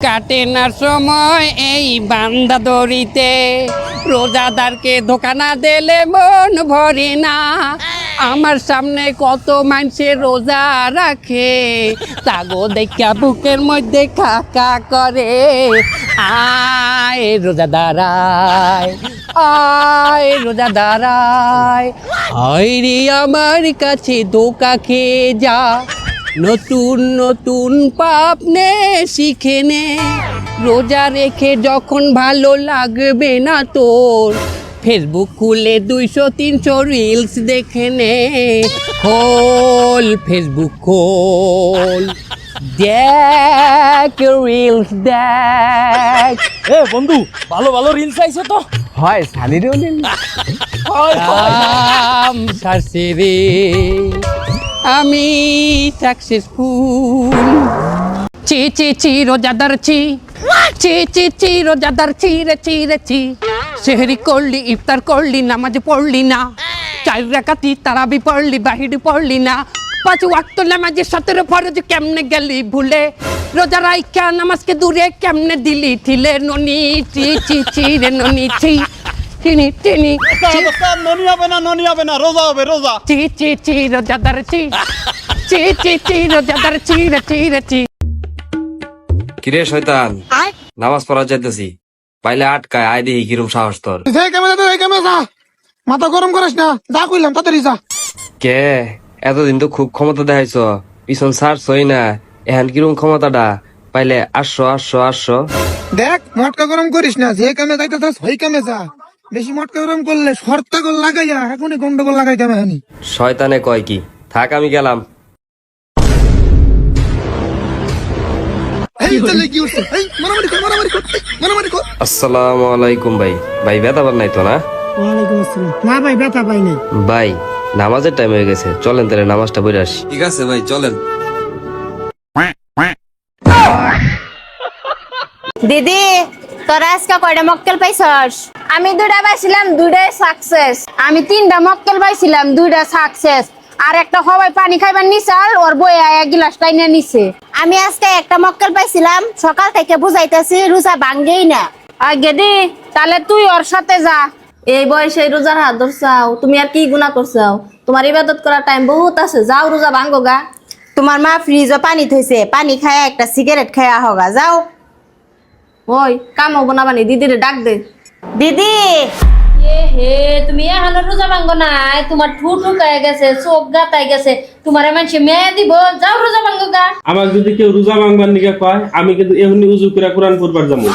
কাটে না সময় এই বান্দা দড়িতে, রোজাদারকে ধোকা না দিলে মন ভরে না। আমার সামনে কত মানুষে রোজা রাখে, তাগো দেখা বুকের মধ্যে কাকা করে। আয় রোজাদার আয়, আয় রোজাদার আয়, আয় রে আমার কাছে ধোকা খেয়ে যা, নতুন নতুন পাপ নে শিখে নে। রোজা রেখে যখন ভালো লাগবে না তোর, ফেসবুক খুলে 200-300 রিলস দেখে নে। খোল ফেসবুক খোল, দেখ রিলস দেখ। এ বন্ধু, ভালো ভালো রিলস আইছে তো। হয় সানি রিল কাম সারছে রে, আমি সাকসেসফুল। চি চি চি রোজাদার চি, চি চি চি রোজাদার চি রে চি রে চি। সেহরি করলি, ইফতার করলি, নামাজ পড়লি না, 4 রাকাতি তারাবি পড়লি, বাহির পড়লি না, 5 ওয়াক্ত নামাজে 17 ফরজ কেমনে গেলি ভুলে, রোজা রাইখা নামাজকে দূরে কেমনে দিলি ঠিলে। ননি চি চি চি রে ননি চি, চিনি চিনি ননি হবে না, রোজা হবে রোজা। চি চি চি রোজাদার চি, চি চি চি রোজাদার চি রে চি রে চি। কিরে শয়তান, নামাজ পড়া যাইতেছি, পাইলে আটকায় আয় দেখি কিরম সাহস তোর। মাথা গরম করিস না, যা কইলাম তাড়াতাড়ি যা। কে এতদিন তো খুব ক্ষমতা দেখাইছ, পিছন ছাড়ছই না, এখন কিরম ক্ষমতাটা, পাইলে 800। দেখ মটকা গরম করিস না, যে কামে যাইতেছস ওই কামে যা। বেশি মটকা গরম করলে শর্তাগল লাগাইয়া এখনই গন্ডগোল লাগাই কামে হানি। শয়তানে কয় কি, থাক আমি গেলাম। আসসালামু আলাইকুম ভাই। ভাই ব্যথাবার নাই তো না? ওয়ালাইকুম আসসালাম। না ভাই ব্যথা পাই নাই। ভাই নামাজের টাইম হয়ে গেছে, চলেন তাহলে নামাজটা পড়ে আসি। ঠিক আছে ভাই চলেন। দিদি তোরা আজকে কয়টা মক্কেল পাইছস? আমি 2টা পাইছিলাম, 2টাই সাকসেস। আমি 3টা মক্কেল পাইছিলাম, 2টা সাকসেস। আর একটা হবাই পানি খাইবার নিচাল, ওর বই এক গিলাস টাইনে নিছে। আমি আজকে একটা মক্কেল পাইছিলাম, সকাল থেকে বুঝাইতেছি রোজা ভাঙ্গেই না। আগে দি তাহলে তুই ওর সাথে যা। এই বয়সে রোজার হাত ধরছাও, তুমি আর কি গুনাহ করছাও? তোমার ইবাদত করার টাইম বহুত আছে, যাও রোজা ভাঙ্গো গা। তোমার মা ফ্রিজে পানি থইছে, পানি খায়া একটা সিগারেট খায়া হগা যাও। ওই কাম হবো না বানি, দিদিরে ডাক দে। দিদি হে তুমি এখানে রোজা ভাঙ্গো না, তোমার ঠুট ঠুকায় গেছে, চোখ গাতায় গেছে, তোমার মানুষে মেয়ে দিব, যাও রোজা ভাঙ্গো গা। আমার যদি কেউ রোজা ভাঙবার নিকে কয়, আমি কিন্তু এমনি উজু করে কোরআন পড়বার যাবো।